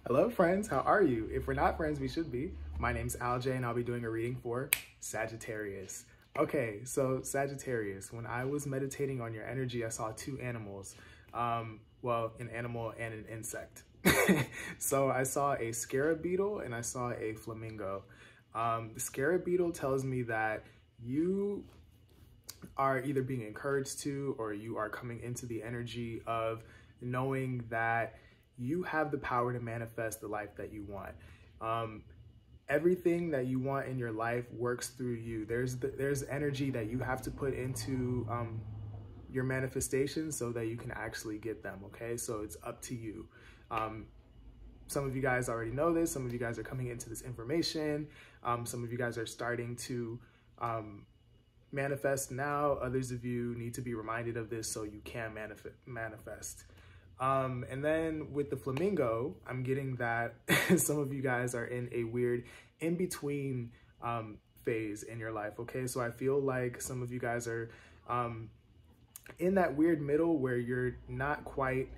Hello friends, how are you? If we're not friends, we should be. My name's Alj and I'll be doing a reading for Sagittarius. Okay, so Sagittarius, when I was meditating on your energy, I saw two animals. Well, an animal and an insect. So I saw a scarab beetle and I saw a flamingo. The scarab beetle tells me that you are either being encouraged to, or you are coming into the energy of knowing that you have the power to manifest the life that you want. Everything that you want in your life works through you. There's energy that you have to put into your manifestations so that you can actually get them, okay? So it's up to you. Some of you guys already know this. Some of you guys are coming into this information. Some of you guys are starting to manifest now. Others of you need to be reminded of this so you can manifest. And then with the flamingo, I'm getting that some of you guys are in a weird in-between phase in your life, okay? So I feel like some of you guys are in that weird middle where you're not quite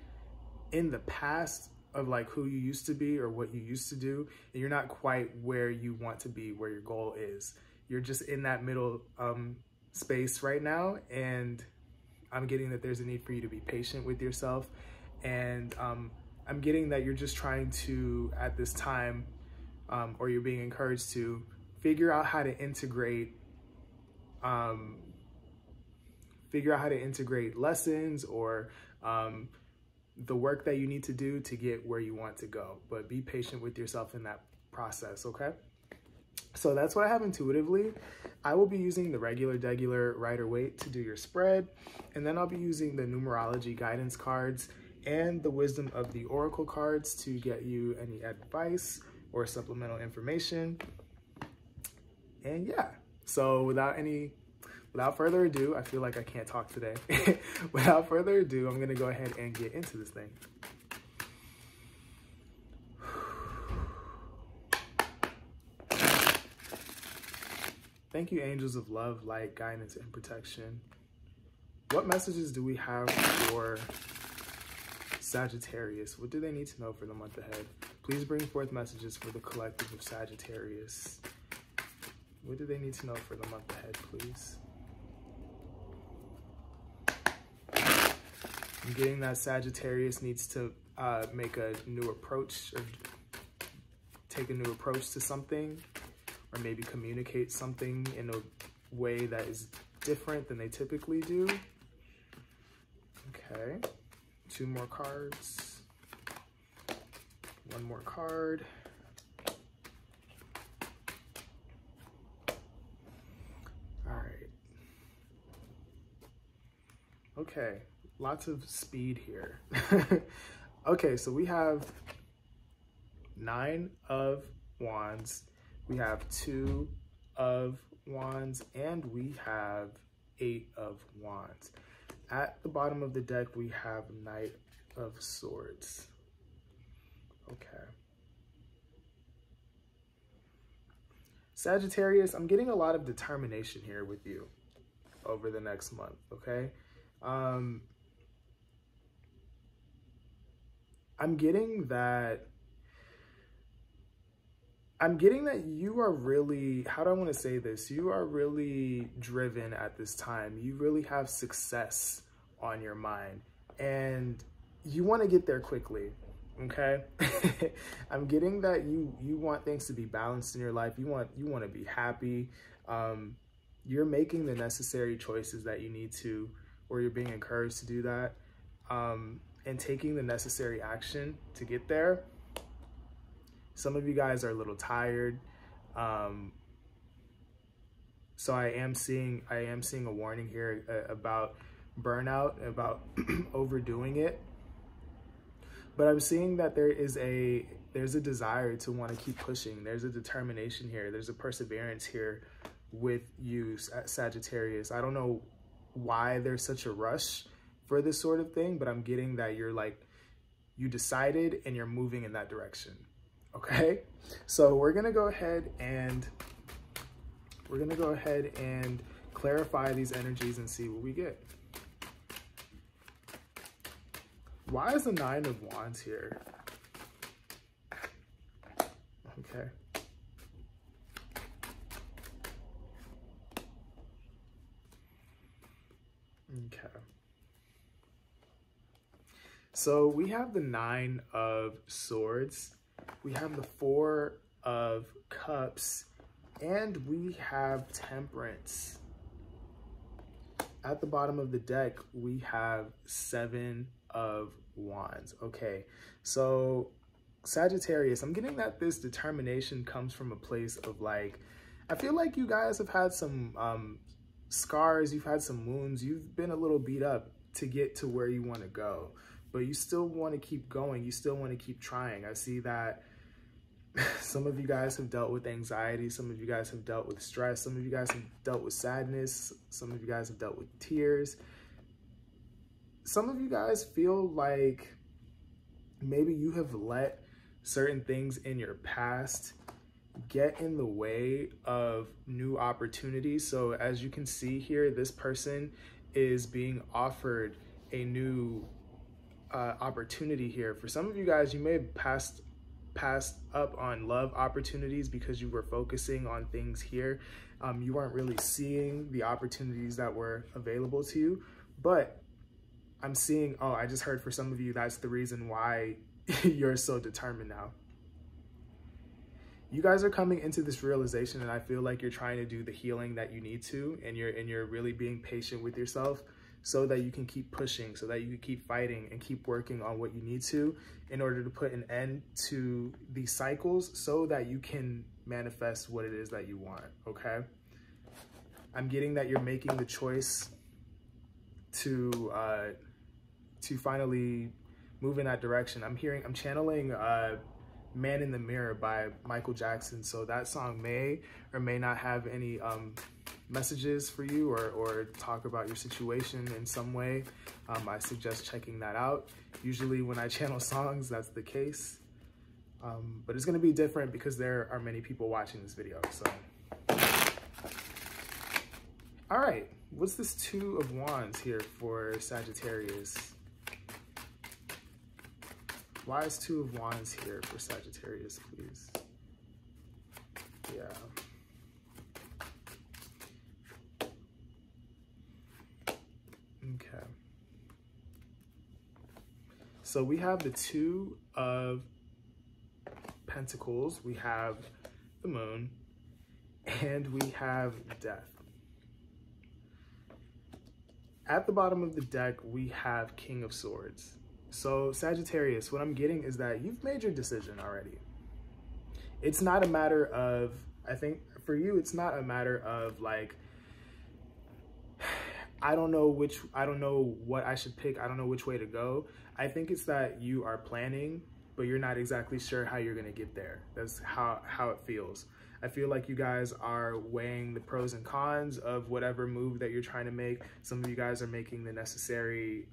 in the past of like who you used to be or what you used to do, and you're not quite where you want to be, where your goal is. You're just in that middle space right now, and I'm getting that there's a need for you to be patient with yourself. And I'm getting that you're just trying to, at this time, or you're being encouraged to figure out how to integrate lessons or the work that you need to do to get where you want to go. But be patient with yourself in that process, okay? So that's what I have intuitively. I will be using the regular Rider-Waite to do your spread, and then I'll be using the numerology guidance cards and the wisdom of the oracle cards to get you any advice or supplemental information. And yeah, so without further ado, I feel like I can't talk today. Without further ado, I'm gonna go ahead and get into this thing. Thank you, angels of love, light, guidance, and protection. What messages do we have for Sagittarius? What do they need to know for the month ahead? Please bring forth messages for the collective of Sagittarius. What do they need to know for the month ahead, please? I'm getting that Sagittarius needs to make a new approach, or take a new approach to something, or maybe communicate something in a way that is different than they typically do. Okay. 2 more cards, 1 more card. All right. Okay, lots of speed here. Okay, so we have 9 of Wands, we have 2 of Wands, and we have 8 of Wands. At the bottom of the deck, we have Knight of Swords. Okay. Sagittarius, I'm getting a lot of determination here with you over the next month, okay? I'm getting that you are really, how do I want to say this? You are really driven at this time. You really have success on your mind and you want to get there quickly, okay? I'm getting that you want things to be balanced in your life. You want to be happy. You're making the necessary choices that you need to, or you're being encouraged to do that, and taking the necessary action to get there. Some of you guys are a little tired. So I am seeing a warning here about burnout, about overdoing it. But I'm seeing that there's a desire to want to keep pushing. There's a determination here. There's a perseverance here with you, Sagittarius. I don't know why there's such a rush for this sort of thing, but I'm getting that you're like, you decided and you're moving in that direction. Okay, so we're gonna go ahead and clarify these energies and see what we get. Why is the 9 of Wands here? Okay. Okay. So we have the 9 of Swords, we have the 4 of Cups, and we have Temperance. At the bottom of the deck, we have 7 of Wands. Okay, so Sagittarius, I'm getting that this determination comes from a place of like, I feel like you guys have had some scars, you've had some wounds, you've been a little beat up to get to where you want to go, but you still want to keep going, you still want to keep trying. I see that some of you guys have dealt with anxiety, some of you guys have dealt with stress, some of you guys have dealt with sadness, some of you guys have dealt with tears. Some of you guys feel like maybe you have let certain things in your past get in the way of new opportunities. So as you can see here, this person is being offered a new opportunity here. For some of you guys, you may have passed up on love opportunities because you were focusing on things here. You weren't really seeing the opportunities that were available to you, but I'm seeing, oh, I just heard for some of you, that's the reason why you're so determined now. You guys are coming into this realization, and I feel like you're trying to do the healing that you need to, and you're really being patient with yourself so that you can keep pushing, so that you can keep fighting and keep working on what you need to in order to put an end to these cycles so that you can manifest what it is that you want, okay? I'm getting that you're making the choice to finally move in that direction. I'm channeling Man in the Mirror by Michael Jackson. So that song may or may not have any messages for you or talk about your situation in some way. I suggest checking that out. Usually when I channel songs, that's the case. But it's gonna be different because there are many people watching this video, so. All right, what's this 2 of Wands here for Sagittarius? Why is 2 of Wands here for Sagittarius, please? Yeah. Okay. So we have the 2 of Pentacles, we have the Moon, and we have Death. At the bottom of the deck, we have King of Swords. So Sagittarius, what I'm getting is that you've made your decision already. It's not a matter of, I think for you, it's not a matter of like, I don't know what I should pick. I don't know which way to go. I think it's that you are planning, but you're not exactly sure how you're gonna get there. That's how it feels. I feel like you guys are weighing the pros and cons of whatever move that you're trying to make. Some of you guys are making the necessary,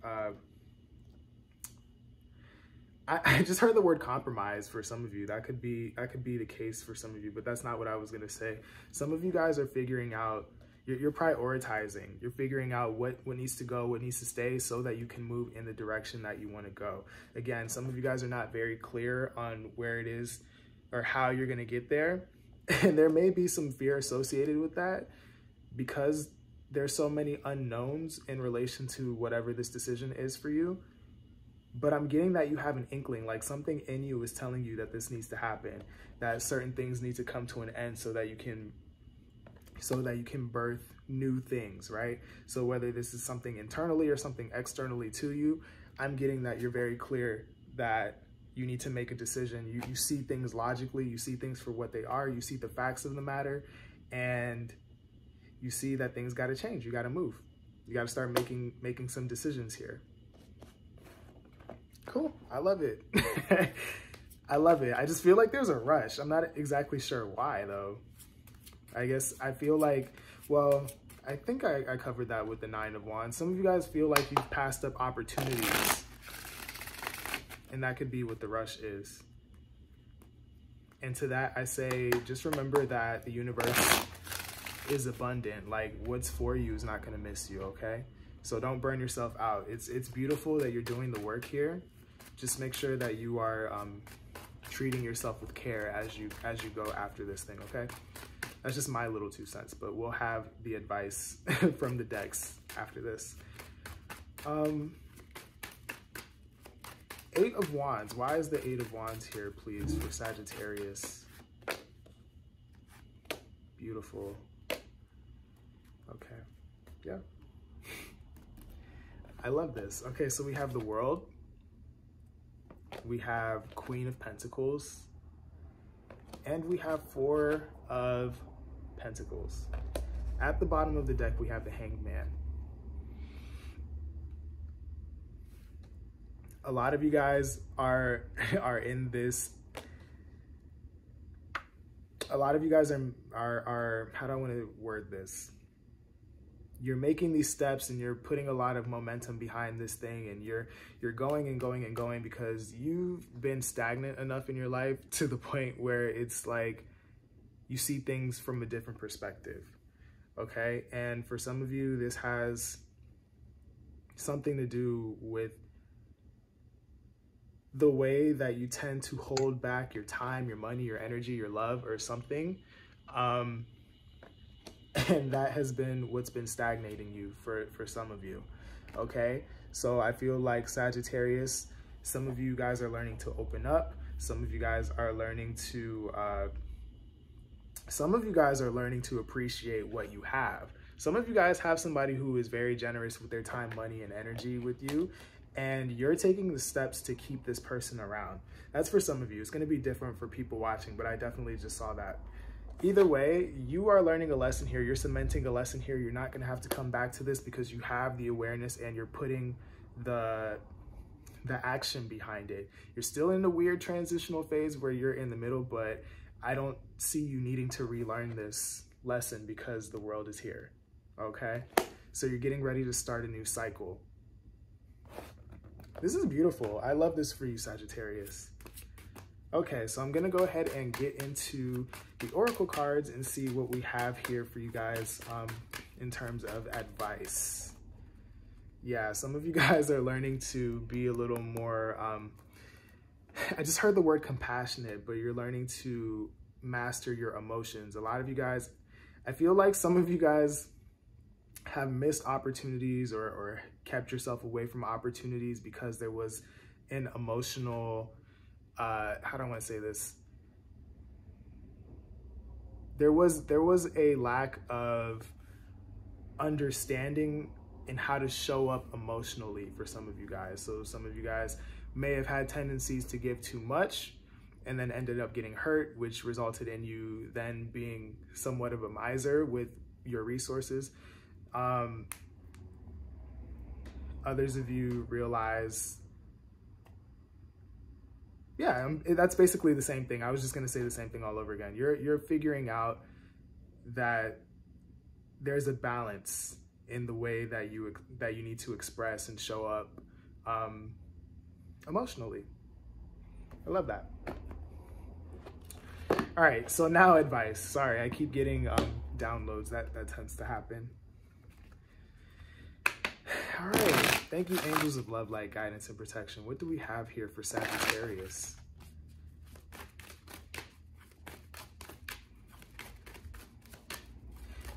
I just heard the word compromise for some of you. That could be the case for some of you, but that's not what I was gonna say. Some of you guys are figuring out, you're prioritizing. You're figuring out what needs to go, what needs to stay so that you can move in the direction that you wanna go. Again, some of you guys are not very clear on where it is or how you're gonna get there. And there may be some fear associated with that because there's so many unknowns in relation to whatever this decision is for you. But I'm getting that you have an inkling, like something in you is telling you that this needs to happen, that certain things need to come to an end so that you can birth new things, right? So whether this is something internally or something externally to you, I'm getting that you're very clear that you need to make a decision. You see things logically, you see things for what they are, you see the facts of the matter, and you see that things gotta change, you gotta move. You gotta start making some decisions here. Cool, I love it. I love it. I just feel like there's a rush. I'm not exactly sure why though. I guess I feel like, well, I think I covered that with the 9 of Wands. Some of you guys feel like you've passed up opportunities, and that could be what the rush is. And to that, I say, just remember that the universe is abundant. Like what's for you is not gonna miss you, okay? So don't burn yourself out. It's beautiful that you're doing the work here. Just make sure that you are treating yourself with care as you go after this thing, okay? That's just my little 2 cents, but we'll have the advice from the decks after this. 8 of Wands. Why is the 8 of Wands here, please, for Sagittarius? Beautiful. Okay. Yeah. I love this. Okay, so we have the World. We have Queen of Pentacles. And we have 4 of Pentacles. At the bottom of the deck, we have the Hanged Man. A lot of you guys are in this. A lot of you guys are how do I want to word this? You're making these steps and you're putting a lot of momentum behind this thing, and you're going and going and going because you've been stagnant enough in your life to the point where it's like you see things from a different perspective. Okay? And for some of you, this has something to do with the way that you tend to hold back your time, your money, your energy, your love, or something. And that has been what's been stagnating you for some of you, okay? So I feel like Sagittarius, some of you guys are learning to open up. Some of you guys are learning to, appreciate what you have. Some of you guys have somebody who is very generous with their time, money, and energy with you, and you're taking the steps to keep this person around. That's for some of you. It's going to be different for people watching, but I definitely just saw that. Either way, you are learning a lesson here. You're cementing a lesson here. You're not going to have to come back to this because you have the awareness and you're putting the action behind it. You're still in the weird transitional phase where you're in the middle, but I don't see you needing to relearn this lesson because the World is here, okay? So you're getting ready to start a new cycle. This is beautiful. I love this for you, Sagittarius. Okay, so I'm gonna go ahead and get into the Oracle cards and see what we have here for you guys in terms of advice. Yeah, some of you guys are learning to be a little more, I just heard the word compassionate, but you're learning to master your emotions. A lot of you guys, I feel like some of you guys have missed opportunities or kept yourself away from opportunities because there was an emotional, how do I want to say this? There was a lack of understanding in how to show up emotionally for some of you guys. So some of you guys may have had tendencies to give too much and then ended up getting hurt, which resulted in you then being somewhat of a miser with your resources. Others of you realize, yeah, that's basically the same thing. I was just going to say the same thing all over again. You're figuring out that there's a balance in the way that you need to express and show up emotionally. I love that. All right, so now advice. Sorry, I keep getting downloads. That tends to happen. All right, thank you, angels of love, light, guidance, and protection. What do we have here for Sagittarius?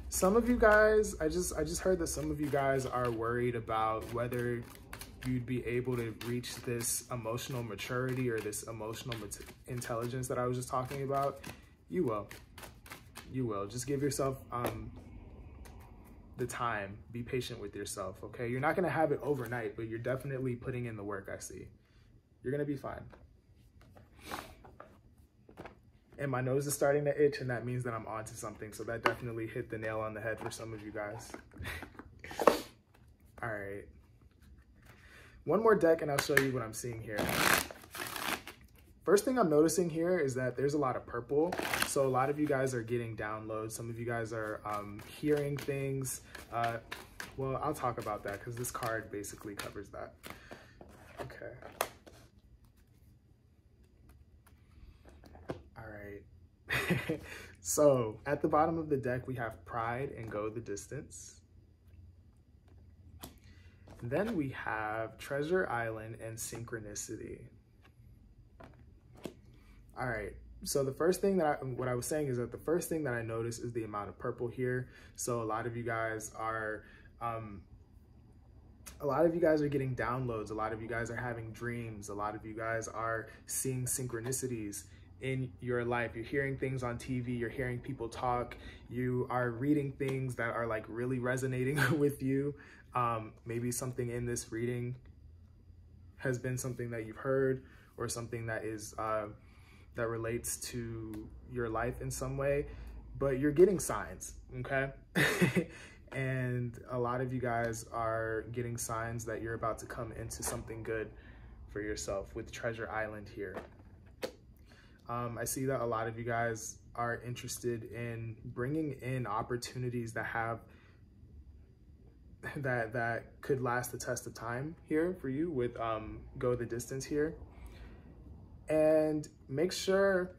Some of you guys, I just heard that some of you guys are worried about whether you'd be able to reach this emotional maturity or this emotional intelligence that I was just talking about. You will. You will. Just give yourself the time. Be patient with yourself, okay? You're not going to have it overnight, but you're definitely putting in the work, I see. You're going to be fine. And my nose is starting to itch, and that means that I'm onto something. So that definitely hit the nail on the head for some of you guys. All right. One more deck, and I'll show you what I'm seeing here. First thing I'm noticing here is that there's a lot of purple. So a lot of you guys are getting downloads. Some of you guys are hearing things. Well, I'll talk about that because this card basically covers that. Okay. All right. So at the bottom of the deck, we have Pride and Go the Distance. Then we have Treasure Island and Synchronicity. All right. So the first thing that what I was saying is that the first thing that I noticed is the amount of purple here. So a lot of you guys are getting downloads. A lot of you guys are having dreams. A lot of you guys are seeing synchronicities in your life. You're hearing things on TV. You're hearing people talk. You are reading things that are like really resonating with you. Maybe something in this reading has been something that you've heard, or something that is that relates to your life in some way, but you're getting signs, okay? And a lot of you guys are getting signs that you're about to come into something good for yourself with Treasure Island here. I see that a lot of you guys are interested in bringing in opportunities that have that could last the test of time here for you with Go the Distance here. And make sure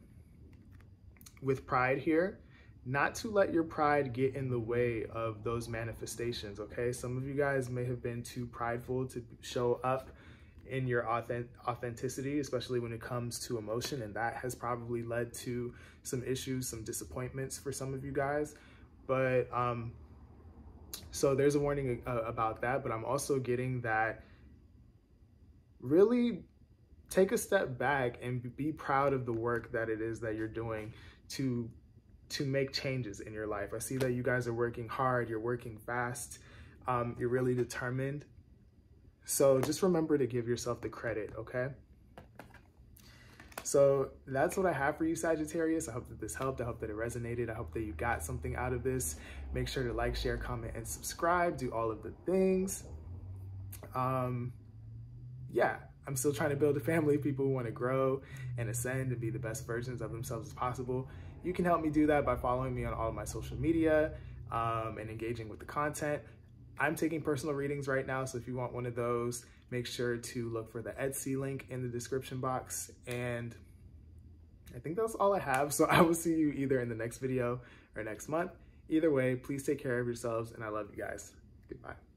with pride here, not to let your pride get in the way of those manifestations, okay? Some of you guys may have been too prideful to show up in your authenticity, especially when it comes to emotion, and that has probably led to some issues, some disappointments for some of you guys. But so there's a warning about that, but I'm also getting that really take a step back and be proud of the work that it is that you're doing to make changes in your life. I see that you guys are working hard, you're working fast, you're really determined. So just remember to give yourself the credit, okay? So that's what I have for you, Sagittarius. I hope that this helped. I hope that it resonated. I hope that you got something out of this. Make sure to like, share, comment, and subscribe. Do all of the things. Yeah, I'm still trying to build a family of people who want to grow and ascend and be the best versions of themselves as possible. You can help me do that by following me on all of my social media and engaging with the content. I'm taking personal readings right now, so if you want one of those, make sure to look for the Etsy link in the description box. And I think that's all I have, so I will see you either in the next video or next month. Either way, please take care of yourselves, and I love you guys. Goodbye.